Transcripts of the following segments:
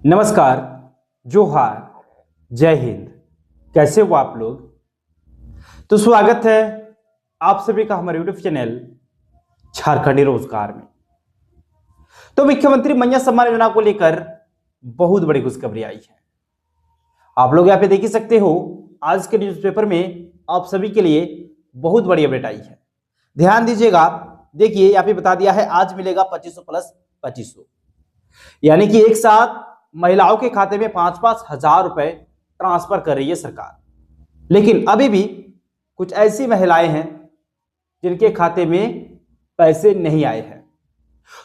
नमस्कार, जोहार, जय हिंद। कैसे हो आप लोग। तो स्वागत है आप सभी का हमारे यूट्यूब चैनल झारखंडी रोजगार में। तो मुख्यमंत्री मैया सम्मान योजना को लेकर बहुत बड़ी खुशखबरी आई है। आप लोग यहाँ पे देख ही सकते हो, आज के न्यूज़पेपर में आप सभी के लिए बहुत बड़ी अपडेट आई है। ध्यान दीजिएगा, देखिए यहाँ पे बता दिया है आज मिलेगा 2500 प्लस 2500, यानी कि एक साथ महिलाओं के खाते में 5-5 हजार रुपए ट्रांसफर कर रही है सरकार। लेकिन अभी भी कुछ ऐसी महिलाएं हैं जिनके खाते में पैसे नहीं आए हैं।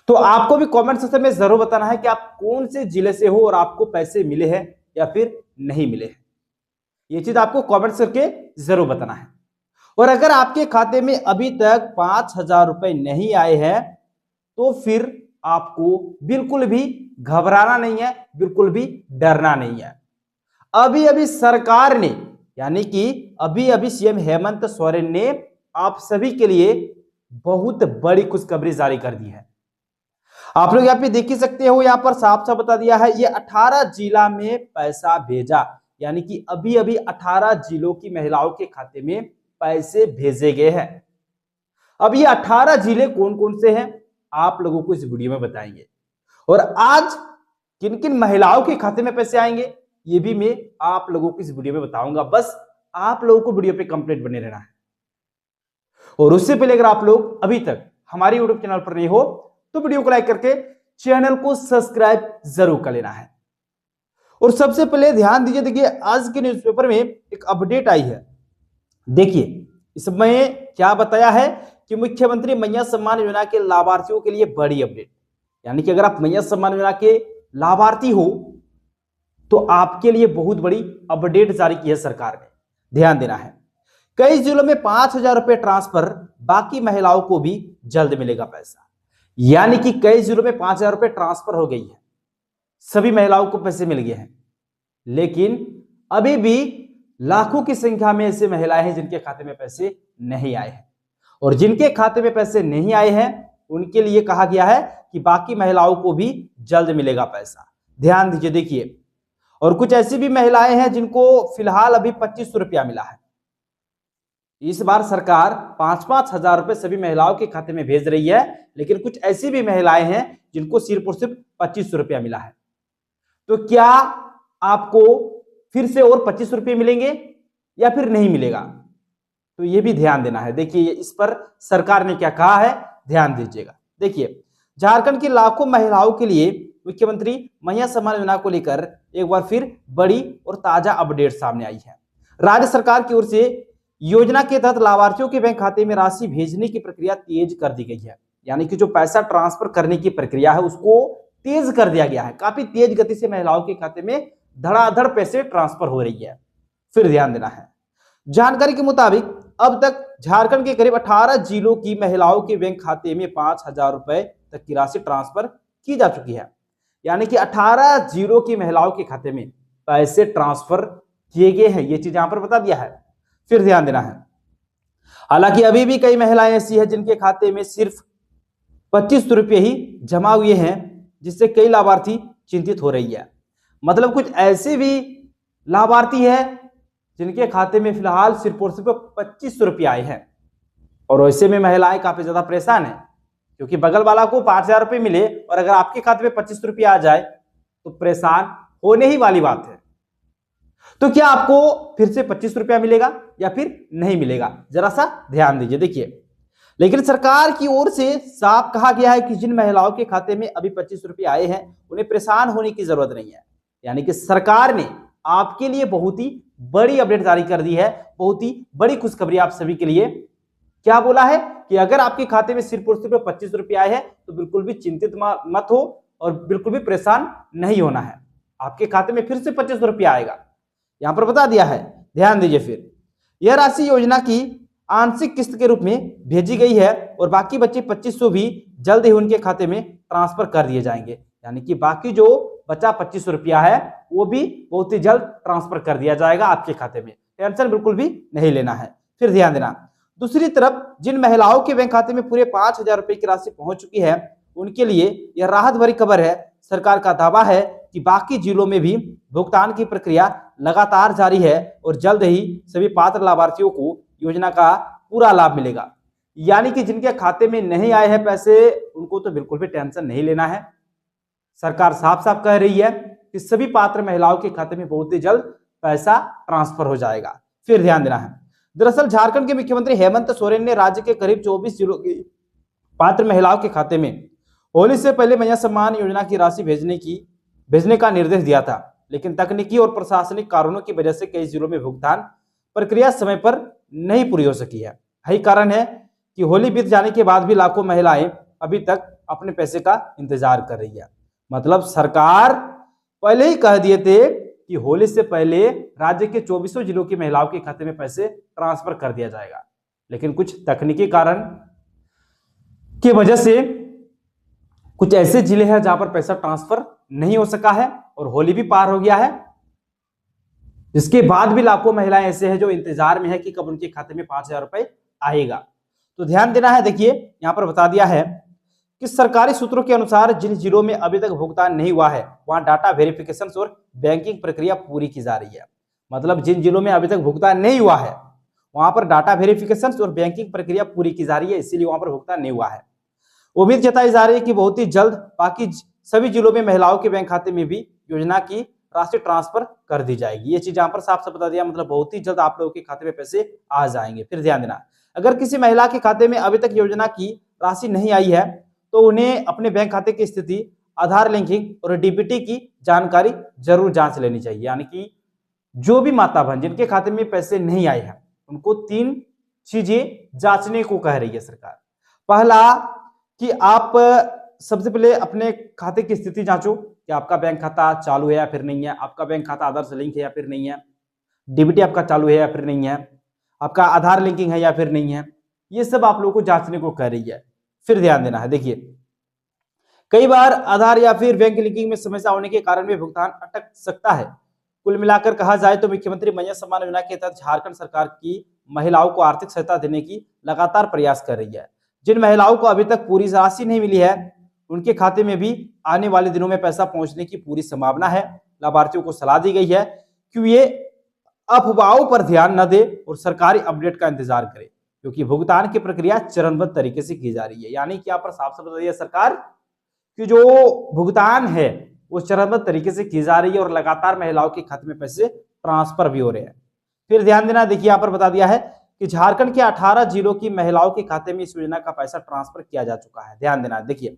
तो आपको भी कमेंट सेक्शन में जरूर बताना है कि आप कौन से जिले से हो और आपको पैसे मिले हैं या फिर नहीं मिले हैं। ये चीज आपको कमेंट करके जरूर बताना है। और अगर आपके खाते में अभी तक 5,000 रुपए नहीं आए हैं तो फिर आपको बिल्कुल भी घबराना नहीं है, बिल्कुल भी डरना नहीं है। अभी अभी सरकार ने, यानी कि अभी अभी सीएम हेमंत सोरेन ने आप सभी के लिए बहुत बड़ी खुशखबरी जारी कर दी है। आप लोग यहाँ पे देख ही सकते हो, यहाँ पर साफ साफ बता दिया है ये 18 जिला में पैसा भेजा, यानी कि अभी अभी 18 जिलों की महिलाओं के खाते में पैसे भेजे गए हैं। अब ये 18 जिले कौन कौन से हैं आप लोगों को इस वीडियो में बताएंगे, और आज किन किन महिलाओं के खाते में पैसे आएंगे ये भी मैं आप लोगों को इस वीडियो में बताऊंगा। बस आप लोगों को वीडियो पे कंप्लीट बने रहना है। और उससे पहले अगर आप लोग अभी तक हमारे यूट्यूब चैनल पर नहीं हो तो वीडियो को लाइक करके चैनल को सब्सक्राइब जरूर कर लेना है। और सबसे पहले ध्यान दीजिए, देखिए आज के न्यूज़पेपर में एक अपडेट आई है। देखिए इसमें क्या बताया है कि मुख्यमंत्री मैया सम्मान योजना के लाभार्थियों के लिए बड़ी अपडेट, यानी कि अगर आप मैया सम्मान योजना के लाभार्थी हो तो आपके लिए बहुत बड़ी अपडेट जारी की है सरकार ने। ध्यान देना है, कई जिलों में 5,000 रुपए ट्रांसफर, बाकी महिलाओं को भी जल्द मिलेगा पैसा। यानी कि कई जिलों में 5,000 रुपए ट्रांसफर हो गई है, सभी महिलाओं को पैसे मिल गए हैं। लेकिन अभी भी लाखों की संख्या में ऐसे महिलाएं हैं जिनके खाते में पैसे नहीं आए हैं, और जिनके खाते में पैसे नहीं आए हैं उनके लिए कहा गया है कि बाकी महिलाओं को भी जल्द मिलेगा पैसा। ध्यान दीजिए, देखिए और कुछ ऐसी भी महिलाएं हैं जिनको फिलहाल अभी 2500 रुपया मिला है। इस बार सरकार 5-5 हजार रुपए सभी महिलाओं के खाते में भेज रही है, लेकिन कुछ ऐसी भी महिलाएं हैं जिनको सिर्फ और सिर्फ 2500 रुपया मिला है। तो क्या आपको फिर से और 2500 रुपये मिलेंगे या फिर नहीं मिलेगा, तो ये भी ध्यान देना है। देखिए इस पर सरकार ने क्या कहा है, ध्यान दीजिएगा। देखिए झारखंड की लाखों महिलाओं के लिए मुख्यमंत्री मैया सम्मान योजना को लेकर एक बार फिर बड़ी और ताजा अपडेट सामने आई है। राज्य सरकार की ओर से योजना के तहत लाभार्थियों के बैंक खाते में राशि भेजने की प्रक्रिया तेज कर दी गई है। यानी कि जो पैसा ट्रांसफर करने की प्रक्रिया है उसको तेज कर दिया गया है। काफी तेज गति से महिलाओं के खाते में धड़ाधड़ पैसे ट्रांसफर हो रही है। फिर ध्यान देना है, जानकारी के मुताबिक अब तक झारखंड के करीब 18 जिलों की महिलाओं के बैंक खाते में 5,000 रुपए तक की राशि ट्रांसफर की जा चुकी है। यानी कि 18 जिलों की महिलाओं के खाते में पैसे ट्रांसफर किए गए हैं, ये चीज यहां पर बता दिया है। फिर ध्यान देना है, हालांकि अभी भी कई महिलाएं ऐसी हैं जिनके खाते में सिर्फ 2500 रुपये ही जमा हुए हैं, जिससे कई लाभार्थी चिंतित हो रही है। मतलब कुछ ऐसे भी लाभार्थी है जिनके खाते में फिलहाल सिर्फ और सिर्फ 2500 रुपये आए हैं, और ऐसे में महिलाएं काफी ज्यादा परेशान है, क्योंकि बगल वाला को 5,000 रुपये मिले और अगर आपके खाते में 2500 रुपये आ जाए तो परेशान होने ही वाली बात है। तो क्या आपको फिर से 2500 रुपया मिलेगा या फिर नहीं मिलेगा, जरा सा ध्यान दीजिए। देखिए लेकिन सरकार की ओर से साफ कहा गया है कि जिन महिलाओं के खाते में अभी 2500 रुपये आए हैं उन्हें परेशान होने की जरूरत नहीं है। यानी कि सरकार ने आपके लिए बहुत ही बड़ी अपडेट जारी कर दी है, बहुत ही बड़ी खुशखबरी आप सभी के लिए। क्या बोला है कि अगर आपके खाते में सिर्फ और सिर्फ 2500 रुपये आए हैं तो बिल्कुल भी चिंतित मत हो और बिल्कुल भी परेशान नहीं होना है। आपके खाते में फिर से 2500 रुपया आएगा, यहां पर बता दिया है। ध्यान दीजिए, फिर यह राशि योजना की आंशिक किस्त के रूप में भेजी गई है और बाकी बचे 2500 भी जल्द ही उनके खाते में ट्रांसफर कर दिए जाएंगे। यानी कि बाकी जो बचा 2500 रुपया है वो भी बहुत ही जल्द ट्रांसफर कर दिया जाएगा आपके खाते में, टेंशन बिल्कुल भी नहीं लेना है। फिर ध्यान देना, दूसरी तरफ जिन महिलाओं के बैंक खाते में पूरे 5,000 रुपए की राशि पहुंच चुकी है उनके लिए यह राहत भरी खबर है। सरकार का दावा है कि बाकी जिलों में भी भुगतान की प्रक्रिया लगातार जारी है और जल्द ही सभी पात्र लाभार्थियों को योजना का पूरा लाभ मिलेगा। यानी कि जिनके खाते में नहीं आए हैं पैसे, उनको तो बिल्कुल भी टेंशन नहीं लेना है। सरकार साफ साफ कह रही है कि सभी पात्र महिलाओं के खाते में बहुत ही जल्द पैसा ट्रांसफर हो जाएगा। फिर ध्यान देना है, दरअसल झारखंड के मुख्यमंत्री हेमंत सोरेन ने राज्य के करीब 24 जिलों की पात्र महिलाओं के खाते में होली से पहले मैया सम्मान योजना की राशि भेजने का निर्देश दिया था, लेकिन तकनीकी और प्रशासनिक कारणों की वजह से कई जिलों में भुगतान प्रक्रिया समय पर नहीं पूरी हो सकी है। यही कारण है कि होली बीत जाने के बाद भी लाखों महिलाएं अभी तक अपने पैसे का इंतजार कर रही है। मतलब सरकार पहले ही कह दिए थे कि होली से पहले राज्य के 24 जिलों की महिलाओं के खाते में पैसे ट्रांसफर कर दिया जाएगा, लेकिन कुछ तकनीकी कारण की वजह से कुछ ऐसे जिले हैं जहां पर पैसा ट्रांसफर नहीं हो सका है और होली भी पार हो गया है। इसके बाद भी लाखों महिलाएं ऐसे हैं जो इंतजार में है कि कब उनके खाते में 5,000 रुपए आएगा। तो ध्यान देना है, देखिए यहां पर बता दिया है कि सरकारी सूत्रों के अनुसार जिन जिलों में अभी तक भुगतान नहीं हुआ है वहां डाटा वेरिफिकेशन और बैंकिंग प्रक्रिया पूरी की जा रही है। मतलब जिन जिलों में अभी तक भुगतान नहीं हुआ है वहां पर डाटा वेरिफिकेशन और बैंकिंग प्रक्रिया पूरी की जा रही है, इसीलिए वहां पर भुगतान नहीं हुआ है। उम्मीद जताई जा रही है कि बहुत ही जल्द बाकी सभी जिलों में महिलाओं के बैंक खाते में भी योजना की राशि ट्रांसफर कर दी जाएगी। ये चीज यहाँ पर साफ साफ बता दिया, मतलब बहुत ही जल्द आप लोगों के खाते में पैसे आ जाएंगे। फिर ध्यान देना, अगर किसी महिला के खाते में अभी तक योजना की राशि नहीं आई है तो उन्हें अपने बैंक खाते की स्थिति, आधार लिंकिंग और डीबीटी की जानकारी जरूर जांच लेनी चाहिए। यानी कि जो भी माता बहन जिनके खाते में पैसे नहीं आए हैं उनको 3 चीजें जांचने को कह रही है सरकार। पहला कि आप सबसे पहले अपने खाते की स्थिति जांचो कि आपका बैंक खाता चालू है या फिर नहीं है, आपका बैंक खाता आधार से लिंक है या फिर नहीं है, डीबीटी आपका चालू है या फिर नहीं है, आपका आधार लिंकिंग है या फिर नहीं है, ये सब आप लोगों को जांचने को कह रही है। फिर ध्यान देना है, देखिए कई बार आधार या फिर बैंक लिंकिंग में समस्या होने के कारण भी भुगतान अटक सकता है। कुल मिलाकर कहा जाए तो मुख्यमंत्री मैया सम्मान योजना के तहत झारखंड सरकार की महिलाओं को आर्थिक सहायता देने की लगातार प्रयास कर रही है। जिन महिलाओं को अभी तक पूरी राशि नहीं मिली है उनके खाते में भी आने वाले दिनों में पैसा पहुंचने की पूरी संभावना है। लाभार्थियों को सलाह दी गई है कि ये अफवाहों पर ध्यान न दे और सरकारी अपडेट का इंतजार करें, क्योंकि भुगतान की प्रक्रिया चरणबद्ध तरीके से की जा रही है। यानी कि यहाँ पर साफ साफ बता दिया सरकार कि जो भुगतान है वो चरणबद्ध तरीके से की जा रही है और लगातार महिलाओं के खाते में पैसे ट्रांसफर भी हो रहे हैं। फिर ध्यान देना, देखिए यहाँ पर बता दिया है कि झारखंड के 18 जिलों की महिलाओं के खाते में इस योजना का पैसा ट्रांसफर किया जा चुका है। ध्यान देना, देखिए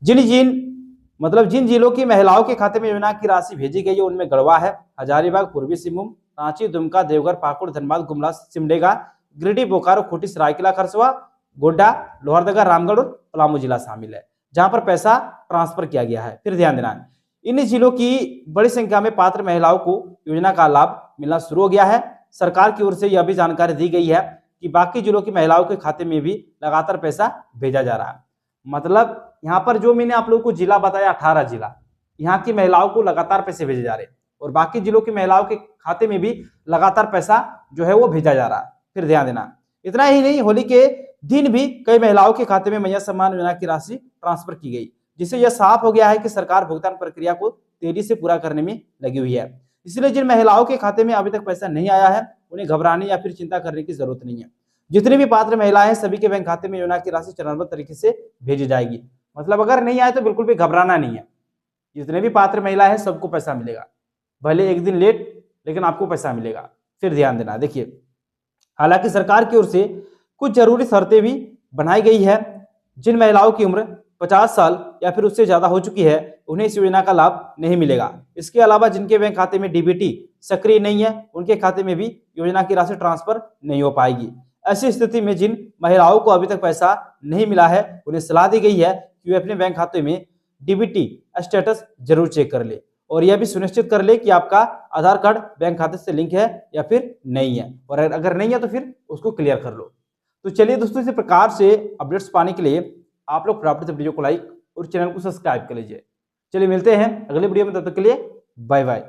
जिन जिलों की महिलाओं के खाते में योजना की राशि भेजी गई है उनमें गढ़वा है, हजारीबाग, पूर्वी सिंहभूम, रांची, दुमका, देवघर, पाकुड़, धनबाद, गुमला, सिमडेगा, गिरिडीह, बोकारो, खूंटी, सरायकेला खरसावा, गोड्डा, लोहरदगा, रामगढ़ और पलामू जिला शामिल है जहां पर पैसा ट्रांसफर किया गया है। फिर ध्यान देना, इन जिलों की बड़ी संख्या में पात्र महिलाओं को योजना का लाभ मिलना शुरू हो गया है। सरकार की ओर से यह भी जानकारी दी गई है कि बाकी जिलों की महिलाओं के खाते में भी लगातार पैसा भेजा जा रहा है। मतलब यहाँ पर जो मैंने आप लोगों को जिला बताया 18 जिला, यहाँ की महिलाओं को लगातार पैसे भेजे जा रहे हैं और बाकी जिलों की महिलाओं के खाते में भी लगातार पैसा जो है वो भेजा जा रहा है। फिर ध्यान देना, इतना ही नहीं, होली के दिन भी कई महिलाओं के खाते में मैया सम्मान योजना की राशि ट्रांसफर की गई, जिससे यह साफ हो गया है कि सरकार भुगतान प्रक्रिया को तेजी से पूरा करने में लगी हुई है। इसलिए जिन महिलाओं के खाते में अभी तक पैसा नहीं आया है उन्हें घबराने या फिर चिंता करने की जरूरत नहीं है। जितनी भी पात्र महिलाएं हैं सभी के बैंक खाते में योजना की राशि चरणबद्ध तरीके से भेजी जाएगी। मतलब अगर नहीं आए तो बिल्कुल भी घबराना नहीं है, जितने भी पात्र महिला है सबको पैसा मिलेगा, भले एक दिन लेट लेकिन आपको पैसा मिलेगा। फिर ध्यान देना, देखिए हालांकि सरकार की ओर से कुछ जरूरी शर्तें भी बनाई गई है। जिन महिलाओं की उम्र 50 साल या फिर उससे ज्यादा हो चुकी है उन्हें इस योजना का लाभ नहीं मिलेगा। इसके अलावा जिनके बैंक खाते में डीबीटी सक्रिय नहीं है उनके खाते में भी योजना की राशि ट्रांसफर नहीं हो पाएगी। ऐसी स्थिति में जिन महिलाओं को अभी तक पैसा नहीं मिला है उन्हें सलाह दी गई है कि वे अपने बैंक खाते में डीबीटी स्टेटस जरूर चेक कर ले और यह भी सुनिश्चित कर ले कि आपका आधार कार्ड बैंक खाते से लिंक है या फिर नहीं है, और अगर नहीं है तो फिर उसको क्लियर कर लो। तो चलिए दोस्तों, इसी प्रकार से अपडेट्स पाने के लिए आप लोग फटाफट से वीडियो को लाइक और चैनल को सब्सक्राइब कर लीजिए। चलिए मिलते हैं अगले वीडियो में, तब तक के लिए बाय बाय।